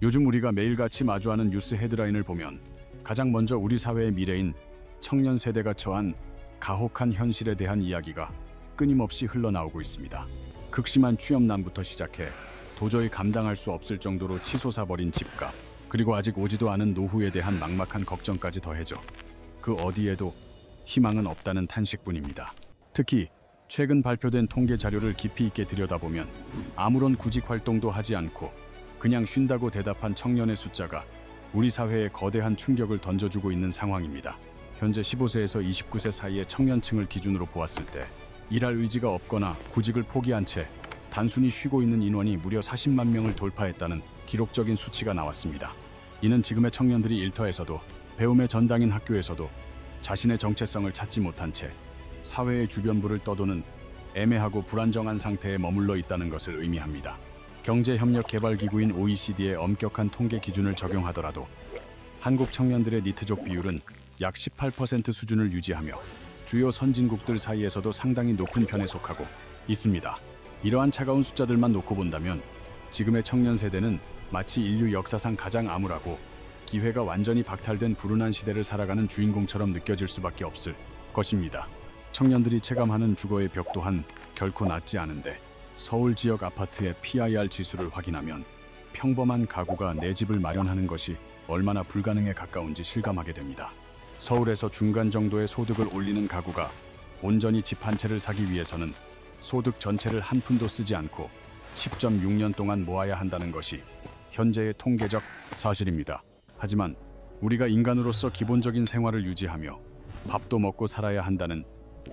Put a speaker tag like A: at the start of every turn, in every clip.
A: 요즘 우리가 매일같이 마주하는 뉴스 헤드라인을 보면 가장 먼저 우리 사회의 미래인 청년 세대가 처한 가혹한 현실에 대한 이야기가 끊임없이 흘러나오고 있습니다. 극심한 취업난부터 시작해 도저히 감당할 수 없을 정도로 치솟아버린 집값, 그리고 아직 오지도 않은 노후에 대한 막막한 걱정까지 더해져 그 어디에도 희망은 없다는 탄식뿐입니다. 특히 최근 발표된 통계 자료를 깊이 있게 들여다보면 아무런 구직 활동도 하지 않고 그냥 쉰다고 대답한 청년의 숫자가 우리 사회에 거대한 충격을 던져주고 있는 상황입니다. 현재 15세에서 29세 사이의 청년층을 기준으로 보았을 때 일할 의지가 없거나 구직을 포기한 채 단순히 쉬고 있는 인원이 무려 40만 명을 돌파했다는 기록적인 수치가 나왔습니다. 이는 지금의 청년들이 일터에서도 배움의 전당인 학교에서도 자신의 정체성을 찾지 못한 채 사회의 주변부를 떠도는 애매하고 불안정한 상태에 머물러 있다는 것을 의미합니다. 경제협력개발기구인 OECD의 엄격한 통계 기준을 적용하더라도 한국 청년들의 니트족 비율은 약 18% 수준을 유지하며 주요 선진국들 사이에서도 상당히 높은 편에 속하고 있습니다. 이러한 차가운 숫자들만 놓고 본다면 지금의 청년 세대는 마치 인류 역사상 가장 암울하고 기회가 완전히 박탈된 불운한 시대를 살아가는 주인공처럼 느껴질 수밖에 없을 것입니다. 청년들이 체감하는 주거의 벽 또한 결코 낮지 않은데 서울 지역 아파트의 PIR 지수를 확인하면 평범한 가구가 내 집을 마련하는 것이 얼마나 불가능에 가까운지 실감하게 됩니다. 서울에서 중간 정도의 소득을 올리는 가구가 온전히 집 한 채를 사기 위해서는 소득 전체를 한 푼도 쓰지 않고 10.6년 동안 모아야 한다는 것이 현재의 통계적 사실입니다. 하지만 우리가 인간으로서 기본적인 생활을 유지하며 밥도 먹고 살아야 한다는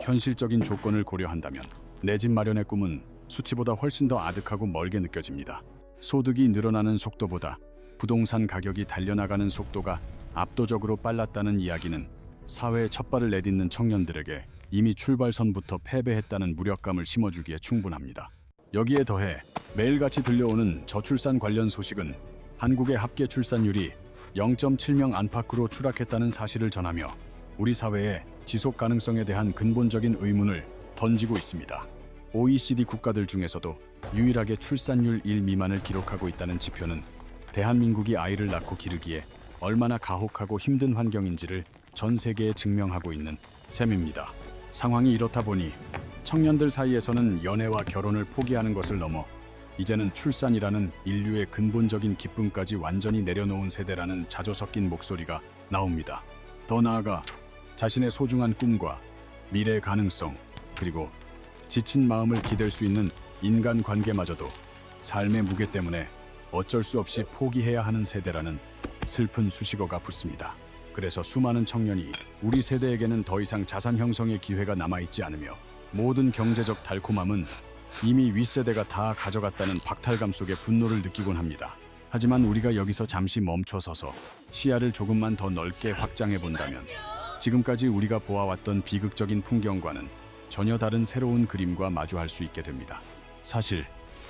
A: 현실적인 조건을 고려한다면 내 집 마련의 꿈은 수치보다 훨씬 더 아득하고 멀게 느껴집니다. 소득이 늘어나는 속도보다 부동산 가격이 달려나가는 속도가 압도적으로 빨랐다는 이야기는 사회에 첫발을 내딛는 청년들에게 이미 출발선부터 패배했다는 무력감을 심어주기에 충분합니다. 여기에 더해 매일같이 들려오는 저출산 관련 소식은 한국의 합계 출산율이 0.7명 안팎으로 추락했다는 사실을 전하며 우리 사회의 지속 가능성에 대한 근본적인 의문을 던지고 있습니다. OECD 국가들 중에서도 유일하게 출산율 1 미만을 기록하고 있다는 지표는 대한민국이 아이를 낳고 기르기에 얼마나 가혹하고 힘든 환경인지를 전 세계에 증명하고 있는 셈입니다. 상황이 이렇다 보니 청년들 사이에서는 연애와 결혼을 포기하는 것을 넘어 이제는 출산이라는 인류의 근본적인 기쁨까지 완전히 내려놓은 세대라는 자조 섞인 목소리가 나옵니다. 더 나아가 자신의 소중한 꿈과 미래의 가능성, 그리고 지친 마음을 기댈 수 있는 인간관계마저도 삶의 무게 때문에 어쩔 수 없이 포기해야 하는 세대라는 슬픈 수식어가 붙습니다. 그래서 수많은 청년이 우리 세대에게는 더 이상 자산 형성의 기회가 남아있지 않으며 모든 경제적 달콤함은 이미 윗세대가 다 가져갔다는 박탈감 속에 분노를 느끼곤 합니다. 하지만 우리가 여기서 잠시 멈춰서서 시야를 조금만 더 넓게 확장해 본다면 지금까지 우리가 보아왔던 비극적인 풍경과는 전혀 다른 새로운 그림과 마주할 수 있게 됩니다. 사실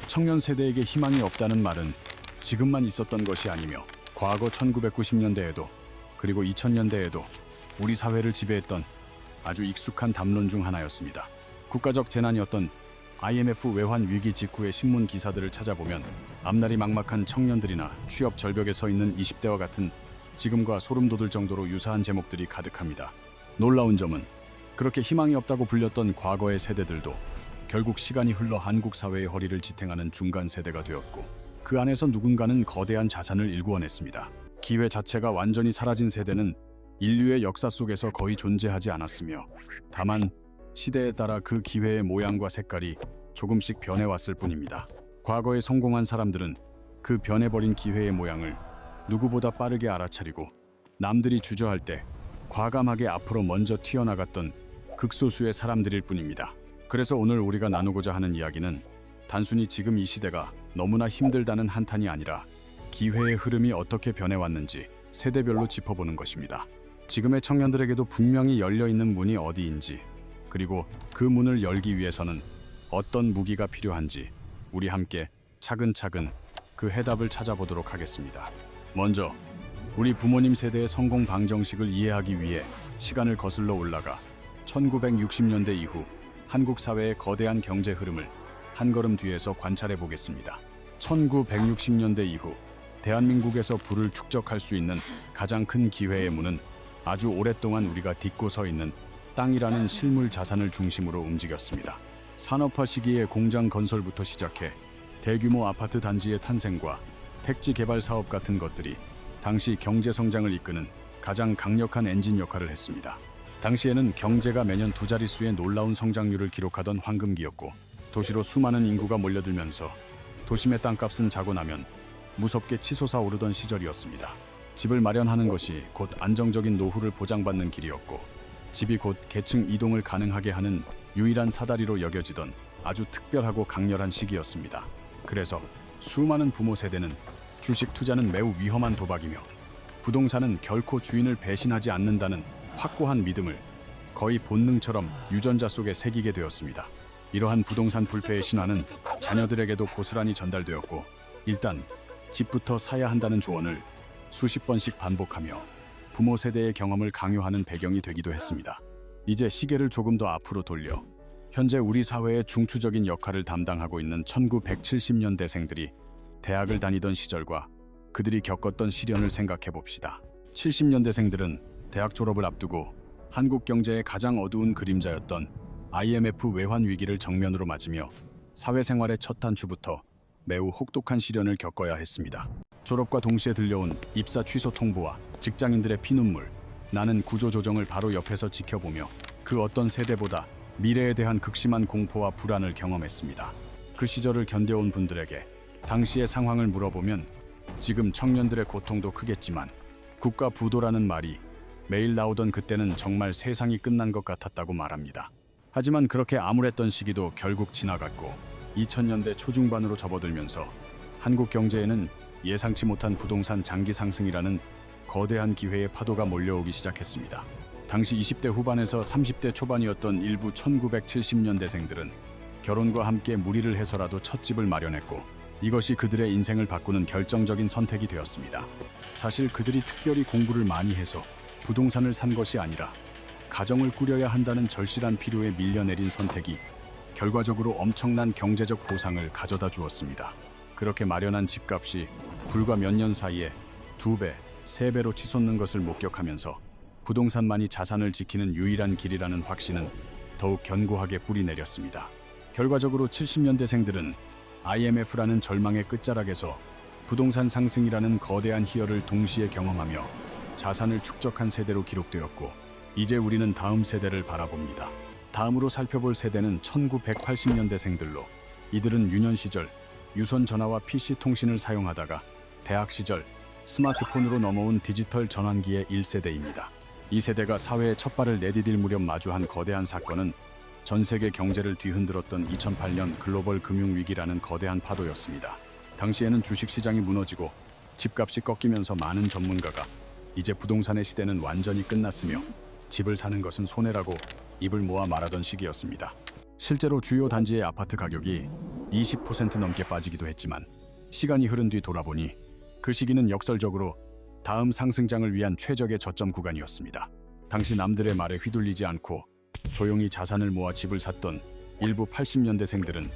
A: 청년 세대에게 희망이 없다는 말은 지금만 있었던 것이 아니며 과거 1990년대에도 그리고 2000년대에도 우리 사회를 지배했던 아주 익숙한 담론 중 하나였습니다. 국가적 재난이었던 IMF 외환 위기 직후의 신문 기사들을 찾아보면 앞날이 막막한 청년들이나 취업 절벽에 서 있는 20대와 같은 지금과 소름 돋을 정도로 유사한 제목들이 가득합니다. 놀라운 점은 그렇게 희망이 없다고 불렸던 과거의 세대들도 결국 시간이 흘러 한국 사회의 허리를 지탱하는 중간 세대가 되었고 그 안에서 누군가는 거대한 자산을 일구어냈습니다. 기회 자체가 완전히 사라진 세대는 인류의 역사 속에서 거의 존재하지 않았으며 다만 시대에 따라 그 기회의 모양과 색깔이 조금씩 변해왔을 뿐입니다. 과거에 성공한 사람들은 그 변해버린 기회의 모양을 누구보다 빠르게 알아차리고 남들이 주저할 때 과감하게 앞으로 먼저 튀어나갔던 극소수의 사람들일 뿐입니다. 그래서 오늘 우리가 나누고자 하는 이야기는 단순히 지금 이 시대가 너무나 힘들다는 한탄이 아니라 기회의 흐름이 어떻게 변해왔는지 세대별로 짚어보는 것입니다. 지금의 청년들에게도 분명히 열려있는 문이 어디인지, 그리고 그 문을 열기 위해서는 어떤 무기가 필요한지 우리 함께 차근차근 그 해답을 찾아보도록 하겠습니다. 먼저 우리 부모님 세대의 성공 방정식을 이해하기 위해 시간을 거슬러 올라가 1960년대 이후 한국 사회의 거대한 경제 흐름을 한 걸음 뒤에서 관찰해 보겠습니다. 1960년대 이후 대한민국에서 부를 축적할 수 있는 가장 큰 기회의 문은 아주 오랫동안 우리가 딛고 서 있는 땅이라는 실물 자산을 중심으로 움직였습니다. 산업화 시기의 공장 건설부터 시작해 대규모 아파트 단지의 탄생과 택지 개발 사업 같은 것들이 당시 경제 성장을 이끄는 가장 강력한 엔진 역할을 했습니다. 당시에는 경제가 매년 두 자릿수의 놀라운 성장률을 기록하던 황금기였고, 도시로 수많은 인구가 몰려들면서 도심의 땅값은 자고 나면 무섭게 치솟아 오르던 시절이었습니다. 집을 마련하는 것이 곧 안정적인 노후를 보장받는 길이었고, 집이 곧 계층 이동을 가능하게 하는 유일한 사다리로 여겨지던 아주 특별하고 강렬한 시기였습니다. 그래서 수많은 부모 세대는 주식 투자는 매우 위험한 도박이며 부동산은 결코 주인을 배신하지 않는다는 확고한 믿음을 거의 본능처럼 유전자 속에 새기게 되었습니다. 이러한 부동산 불패의 신화는 자녀들에게도 고스란히 전달되었고, 일단 집부터 사야 한다는 조언을 수십 번씩 반복하며 부모 세대의 경험을 강요하는 배경이 되기도 했습니다. 이제 시계를 조금 더 앞으로 돌려 현재 우리 사회의 중추적인 역할을 담당하고 있는 1970년대생들이 대학을 다니던 시절과 그들이 겪었던 시련을 생각해 봅시다. 70년대생들은 대학 졸업을 앞두고 한국 경제의 가장 어두운 그림자였던 IMF 외환 위기를 정면으로 맞으며 사회생활의 첫 단추부터 매우 혹독한 시련을 겪어야 했습니다. 졸업과 동시에 들려온 입사 취소 통보와 직장인들의 피눈물, 나는 구조조정을 바로 옆에서 지켜보며 그 어떤 세대보다 미래에 대한 극심한 공포와 불안을 경험했습니다. 그 시절을 견뎌온 분들에게 당시의 상황을 물어보면 지금 청년들의 고통도 크겠지만 국가 부도라는 말이 매일 나오던 그때는 정말 세상이 끝난 것 같았다고 말합니다. 하지만 그렇게 암울했던 시기도 결국 지나갔고 2000년대 초중반으로 접어들면서 한국 경제에는 예상치 못한 부동산 장기 상승이라는 거대한 기회의 파도가 몰려오기 시작했습니다. 당시 20대 후반에서 30대 초반이었던 일부 1970년대생들은 결혼과 함께 무리를 해서라도 첫 집을 마련했고, 이것이 그들의 인생을 바꾸는 결정적인 선택이 되었습니다. 사실 그들이 특별히 공부를 많이 해서 부동산을 산 것이 아니라 가정을 꾸려야 한다는 절실한 필요에 밀려내린 선택이 결과적으로 엄청난 경제적 보상을 가져다 주었습니다. 그렇게 마련한 집값이 불과 몇 년 사이에 2배, 3배로 치솟는 것을 목격하면서 부동산만이 자산을 지키는 유일한 길이라는 확신은 더욱 견고하게 뿌리내렸습니다. 결과적으로 70년대생들은 IMF라는 절망의 끝자락에서 부동산 상승이라는 거대한 희열을 동시에 경험하며 자산을 축적한 세대로 기록되었고, 이제 우리는 다음 세대를 바라봅니다. 다음으로 살펴볼 세대는 1980년대생들로, 이들은 유년 시절 유선 전화와 PC 통신을 사용하다가 대학 시절 스마트폰으로 넘어온 디지털 전환기의 1세대입니다. 이 세대가 사회의 첫 발을 내디딜 무렵 마주한 거대한 사건은 전 세계 경제를 뒤흔들었던 2008년 글로벌 금융위기라는 거대한 파도였습니다. 당시에는 주식시장이 무너지고 집값이 꺾이면서 많은 전문가가 이제 부동산의 시대는 완전히 끝났으며 집을 사는 것은 손해라고 입을 모아 말하던 시기였습니다. 실제로 주요 단지의 아파트 가격이 20% 넘게 빠지기도 했지만 시간이 흐른 뒤 돌아보니 그 시기는 역설적으로 다음 상승장을 위한 최적의 저점 구간이었습니다. 당시 남들의 말에 휘둘리지 않고 조용히 자산을 모아 집을 샀던 일부 80년대생들은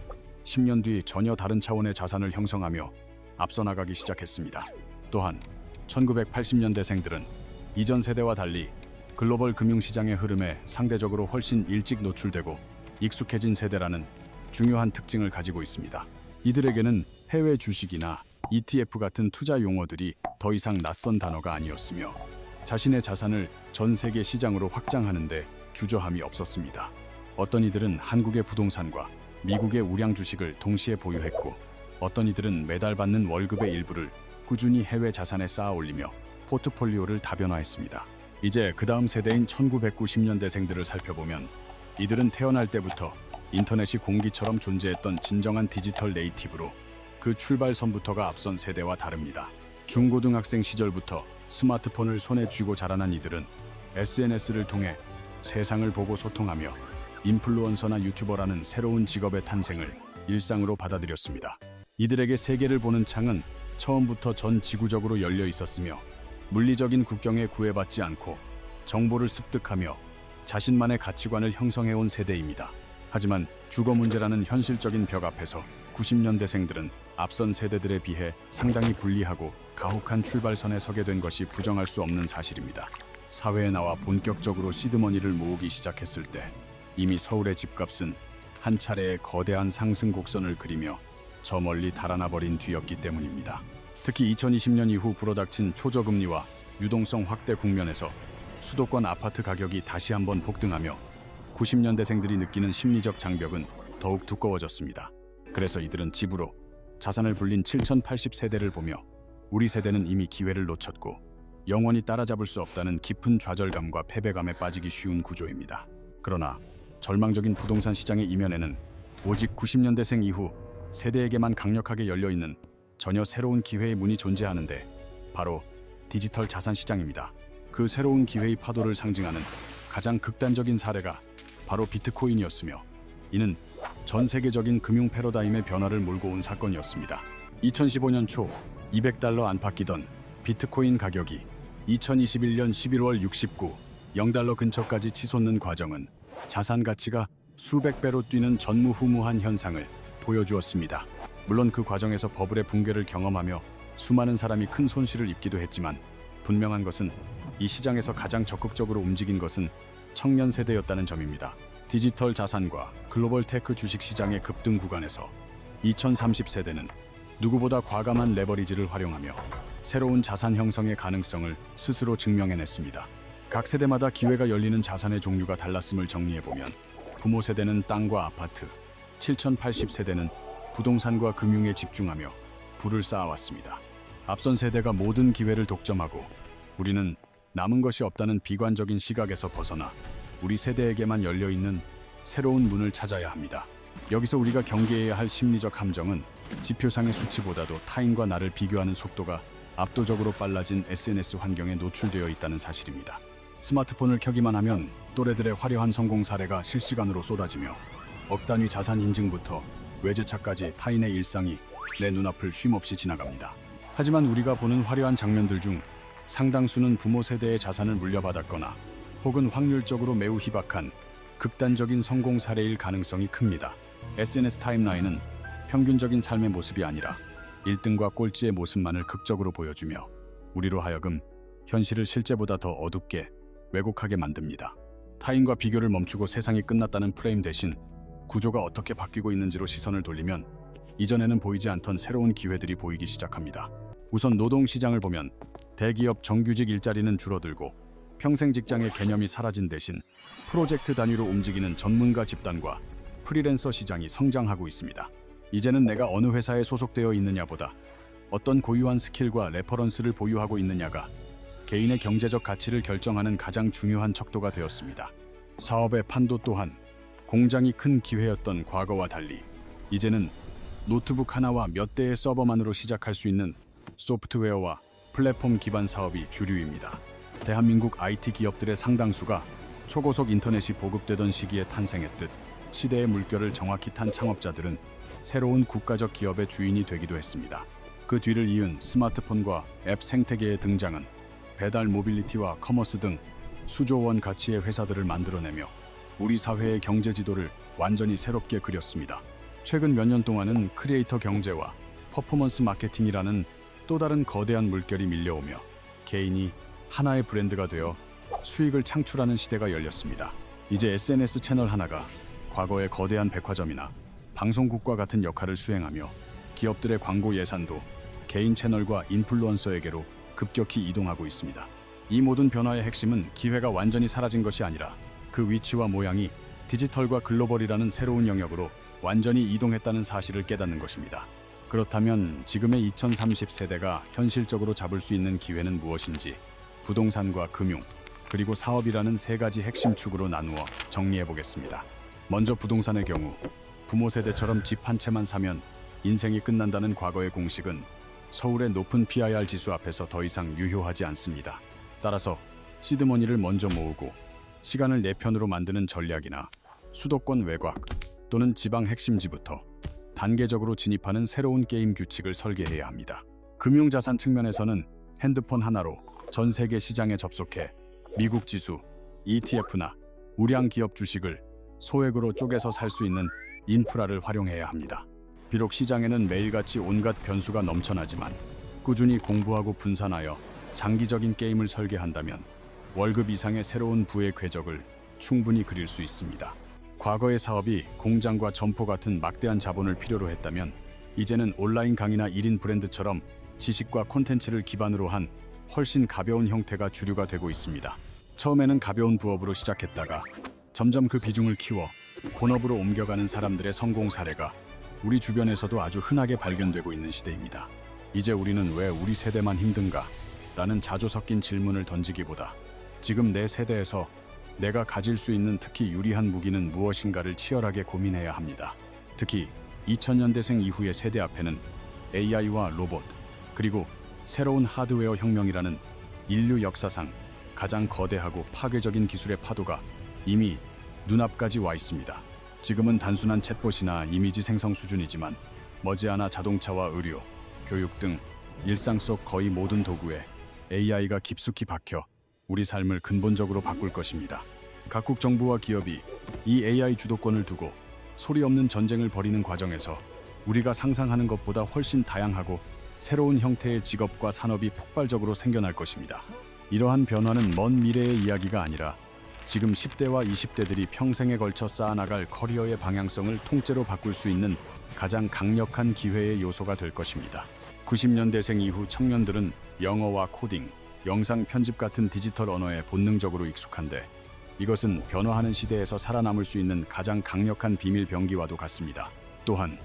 A: 10년 뒤 전혀 다른 차원의 자산을 형성하며 앞서 나가기 시작했습니다. 또한 1980년대생들은 이전 세대와 달리 글로벌 금융시장의 흐름에 상대적으로 훨씬 일찍 노출되고 익숙해진 세대라는 중요한 특징을 가지고 있습니다. 이들에게는 해외 주식이나 ETF 같은 투자 용어들이 더 이상 낯선 단어가 아니었으며 자신의 자산을 전 세계 시장으로 확장하는 데 주저함이 없었습니다. 어떤 이들은 한국의 부동산과 미국의 우량 주식을 동시에 보유했고, 어떤 이들은 매달 받는 월급의 일부를 꾸준히 해외 자산에 쌓아 올리며 포트폴리오를 다변화했습니다. 이제 그 다음 세대인 1990년대생들을 살펴보면 이들은 태어날 때부터 인터넷이 공기처럼 존재했던 진정한 디지털 네이티브로 그 출발선부터가 앞선 세대와 다릅니다. 중고등학생 시절부터 스마트폰을 손에 쥐고 자라난 이들은 SNS를 통해 세상을 보고 소통하며 인플루언서나 유튜버라는 새로운 직업의 탄생을 일상으로 받아들였습니다. 이들에게 세계를 보는 창은 처음부터 전 지구적으로 열려 있었으며 물리적인 국경에 구애받지 않고 정보를 습득하며 자신만의 가치관을 형성해온 세대입니다. 하지만 주거 문제라는 현실적인 벽 앞에서 90년대생들은 앞선 세대들에 비해 상당히 불리하고 가혹한 출발선에 서게 된 것이 부정할 수 없는 사실입니다. 사회에 나와 본격적으로 시드머니를 모으기 시작했을 때 이미 서울의 집값은 한 차례의 거대한 상승 곡선을 그리며 저 멀리 달아나 버린 뒤였기 때문입니다. 특히 2020년 이후 불어닥친 초저금리와 유동성 확대 국면에서 수도권 아파트 가격이 다시 한번 폭등하며 90년대생들이 느끼는 심리적 장벽은 더욱 두꺼워졌습니다. 그래서 이들은 집으로 자산을 불린 7080세대를 보며 우리 세대는 이미 기회를 놓쳤고 영원히 따라잡을 수 없다는 깊은 좌절감과 패배감에 빠지기 쉬운 구조입니다. 그러나 절망적인 부동산 시장의 이면에는 오직 90년대생 이후 세대에게만 강력하게 열려있는 전혀 새로운 기회의 문이 존재하는데 바로 디지털 자산 시장입니다. 그 새로운 기회의 파도를 상징하는 가장 극단적인 사례가 바로 비트코인이었으며 이는 전 세계적인 금융 패러다임의 변화를 몰고 온 사건이었습니다. 2015년 초 200달러 안팎이던 비트코인 가격이 2021년 11월 69, 0달러 근처까지 치솟는 과정은 자산 가치가 수백 배로 뛰는 전무후무한 현상을 보여주었습니다. 물론 그 과정에서 버블의 붕괴를 경험하며 수많은 사람이 큰 손실을 입기도 했지만 분명한 것은 이 시장에서 가장 적극적으로 움직인 것은 청년 세대였다는 점입니다. 디지털 자산과 글로벌 테크 주식 시장의 급등 구간에서 2030세대는 누구보다 과감한 레버리지를 활용하며 새로운 자산 형성의 가능성을 스스로 증명해냈습니다. 각 세대마다 기회가 열리는 자산의 종류가 달랐음을 정리해보면 부모 세대는 땅과 아파트, 7080세대는 부동산과 금융에 집중하며 부를 쌓아왔습니다. 앞선 세대가 모든 기회를 독점하고 우리는 남은 것이 없다는 비관적인 시각에서 벗어나 우리 세대에게만 열려있는 새로운 문을 찾아야 합니다. 여기서 우리가 경계해야 할 심리적 함정은 지표상의 수치보다도 타인과 나를 비교하는 속도가 압도적으로 빨라진 SNS 환경에 노출되어 있다는 사실입니다. 스마트폰을 켜기만 하면 또래들의 화려한 성공 사례가 실시간으로 쏟아지며 억 단위 자산 인증부터 외제차까지 타인의 일상이 내 눈앞을 쉼없이 지나갑니다. 하지만 우리가 보는 화려한 장면들 중 상당수는 부모 세대의 자산을 물려받았거나 혹은 확률적으로 매우 희박한 극단적인 성공 사례일 가능성이 큽니다. SNS 타임라인은 평균적인 삶의 모습이 아니라 1등과 꼴찌의 모습만을 극적으로 보여주며 우리로 하여금 현실을 실제보다 더 어둡게 왜곡하게 만듭니다. 타인과 비교를 멈추고 세상이 끝났다는 프레임 대신 구조가 어떻게 바뀌고 있는지로 시선을 돌리면 이전에는 보이지 않던 새로운 기회들이 보이기 시작합니다. 우선 노동시장을 보면 대기업 정규직 일자리는 줄어들고 평생 직장의 개념이 사라진 대신 프로젝트 단위로 움직이는 전문가 집단과 프리랜서 시장이 성장하고 있습니다. 이제는 내가 어느 회사에 소속되어 있느냐보다 어떤 고유한 스킬과 레퍼런스를 보유하고 있느냐가 개인의 경제적 가치를 결정하는 가장 중요한 척도가 되었습니다. 사업의 판도 또한 공장이 큰 기회였던 과거와 달리 이제는 노트북 하나와 몇 대의 서버만으로 시작할 수 있는 소프트웨어와 플랫폼 기반 사업이 주류입니다. 대한민국 IT 기업들의 상당수가 초고속 인터넷이 보급되던 시기에 탄생했듯 시대의 물결을 정확히 탄 창업자들은 새로운 국가적 기업의 주인이 되기도 했습니다. 그 뒤를 이은 스마트폰과 앱 생태계의 등장은 배달 모빌리티와 커머스 등 수조 원 가치의 회사들을 만들어내며 우리 사회의 경제 지도를 완전히 새롭게 그렸습니다. 최근 몇 년 동안은 크리에이터 경제와 퍼포먼스 마케팅이라는 또 다른 거대한 물결이 밀려오며 개인이 하나의 브랜드가 되어 수익을 창출하는 시대가 열렸습니다. 이제 SNS 채널 하나가 과거의 거대한 백화점이나 방송국과 같은 역할을 수행하며 기업들의 광고 예산도 개인 채널과 인플루언서에게로 급격히 이동하고 있습니다. 이 모든 변화의 핵심은 기회가 완전히 사라진 것이 아니라 그 위치와 모양이 디지털과 글로벌이라는 새로운 영역으로 완전히 이동했다는 사실을 깨닫는 것입니다. 그렇다면 지금의 2030세대가 현실적으로 잡을 수 있는 기회는 무엇인지 부동산과 금융, 그리고 사업이라는 세 가지 핵심 축으로 나누어 정리해 보겠습니다. 먼저 부동산의 경우 부모 세대처럼 집 한 채만 사면 인생이 끝난다는 과거의 공식은 서울의 높은 PIR 지수 앞에서 더 이상 유효하지 않습니다. 따라서 시드머니를 먼저 모으고 시간을 내 편으로 만드는 전략이나 수도권 외곽 또는 지방 핵심지부터 단계적으로 진입하는 새로운 게임 규칙을 설계해야 합니다. 금융자산 측면에서는 핸드폰 하나로 전 세계 시장에 접속해 미국 지수, ETF나 우량 기업 주식을 소액으로 쪼개서 살 수 있는 인프라를 활용해야 합니다. 비록 시장에는 매일같이 온갖 변수가 넘쳐나지만 꾸준히 공부하고 분산하여 장기적인 게임을 설계한다면 월급 이상의 새로운 부의 궤적을 충분히 그릴 수 있습니다. 과거의 사업이 공장과 점포 같은 막대한 자본을 필요로 했다면 이제는 온라인 강의나 1인 브랜드처럼 지식과 콘텐츠를 기반으로 한 훨씬 가벼운 형태가 주류가 되고 있습니다. 처음에는 가벼운 부업으로 시작했다가 점점 그 비중을 키워 본업으로 옮겨가는 사람들의 성공 사례가 우리 주변에서도 아주 흔하게 발견되고 있는 시대입니다. 이제 우리는 왜 우리 세대만 힘든가? 라는 자조 섞인 질문을 던지기보다 지금 내 세대에서 내가 가질 수 있는 특히 유리한 무기는 무엇인가를 치열하게 고민해야 합니다. 특히 2000년대생 이후의 세대 앞에는 AI와 로봇, 그리고 새로운 하드웨어 혁명이라는 인류 역사상 가장 거대하고 파괴적인 기술의 파도가 이미 눈앞까지 와 있습니다. 지금은 단순한 챗봇이나 이미지 생성 수준이지만 머지않아 자동차와 의료, 교육 등 일상 속 거의 모든 도구에 AI가 깊숙이 박혀 우리 삶을 근본적으로 바꿀 것입니다. 각국 정부와 기업이 이 AI 주도권을 두고 소리 없는 전쟁을 벌이는 과정에서 우리가 상상하는 것보다 훨씬 다양하고 새로운 형태의 직업과 산업이 폭발적으로 생겨날 것입니다. 이러한 변화는 먼 미래의 이야기가 아니라 지금 10대와 20대들이 평생에 걸쳐 쌓아나갈 커리어의 방향성을 통째로 바꿀 수 있는 가장 강력한 기회의 요소가 될 것입니다. 90년대생 이후 청년들은 영어와 코딩, 영상 편집 같은 디지털 언어에 본능적으로 익숙한데 이것은 변화하는 시대에서 살아남을 수 있는 가장 강력한 비밀 병기와도 같습니다. 또한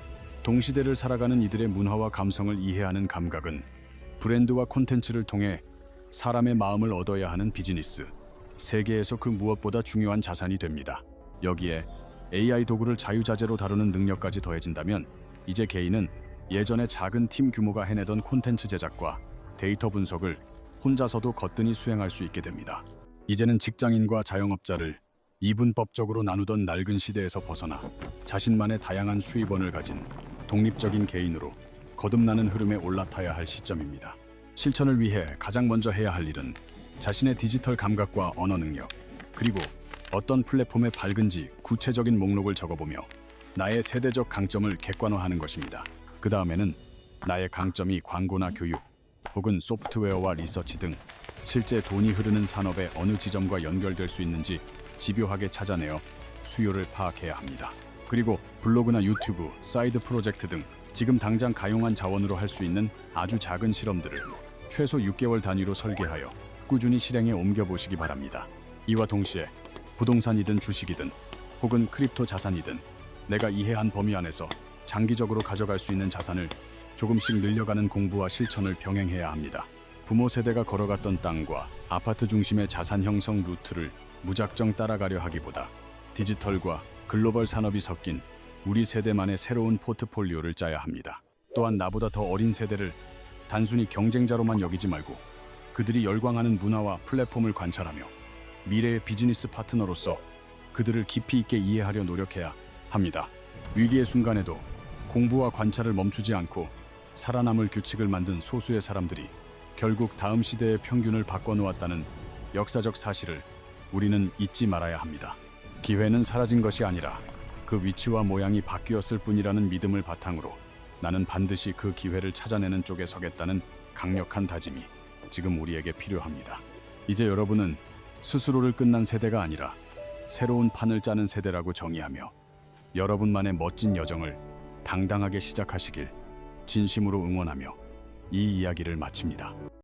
A: 동시대를 살아가는 이들의 문화와 감성을 이해하는 감각은 브랜드와 콘텐츠를 통해 사람의 마음을 얻어야 하는 비즈니스, 세계에서 그 무엇보다 중요한 자산이 됩니다. 여기에 AI 도구를 자유자재로 다루는 능력까지 더해진다면 이제 개인은 예전에 작은 팀 규모가 해내던 콘텐츠 제작과 데이터 분석을 혼자서도 거뜬히 수행할 수 있게 됩니다. 이제는 직장인과 자영업자를 이분법적으로 나누던 낡은 시대에서 벗어나 자신만의 다양한 수입원을 가진 독립적인 개인으로 거듭나는 흐름에 올라타야 할 시점입니다. 실천을 위해 가장 먼저 해야 할 일은 자신의 디지털 감각과 언어 능력, 그리고 어떤 플랫폼에 밝은지 구체적인 목록을 적어보며 나의 세대적 강점을 객관화하는 것입니다. 그 다음에는 나의 강점이 광고나 교육, 혹은 소프트웨어와 리서치 등 실제 돈이 흐르는 산업의 어느 지점과 연결될 수 있는지 집요하게 찾아내어 수요를 파악해야 합니다. 그리고 블로그나 유튜브, 사이드 프로젝트 등 지금 당장 가용한 자원으로 할 수 있는 아주 작은 실험들을 최소 6개월 단위로 설계하여 꾸준히 실행에 옮겨보시기 바랍니다. 이와 동시에 부동산이든 주식이든 혹은 크립토 자산이든 내가 이해한 범위 안에서 장기적으로 가져갈 수 있는 자산을 조금씩 늘려가는 공부와 실천을 병행해야 합니다. 부모 세대가 걸어갔던 땅과 아파트 중심의 자산 형성 루트를 무작정 따라가려 하기보다 디지털과 글로벌 산업이 섞인 우리 세대만의 새로운 포트폴리오를 짜야 합니다. 또한 나보다 더 어린 세대를 단순히 경쟁자로만 여기지 말고 그들이 열광하는 문화와 플랫폼을 관찰하며 미래의 비즈니스 파트너로서 그들을 깊이 있게 이해하려 노력해야 합니다. 위기의 순간에도 공부와 관찰을 멈추지 않고 살아남을 규칙을 만든 소수의 사람들이 결국 다음 시대의 평균을 바꿔놓았다는 역사적 사실을 우리는 잊지 말아야 합니다. 기회는 사라진 것이 아니라 그 위치와 모양이 바뀌었을 뿐이라는 믿음을 바탕으로 나는 반드시 그 기회를 찾아내는 쪽에 서겠다는 강력한 다짐이 지금 우리에게 필요합니다. 이제 여러분은 스스로를 끝난 세대가 아니라 새로운 판을 짜는 세대라고 정의하며 여러분만의 멋진 여정을 당당하게 시작하시길 진심으로 응원하며 이 이야기를 마칩니다.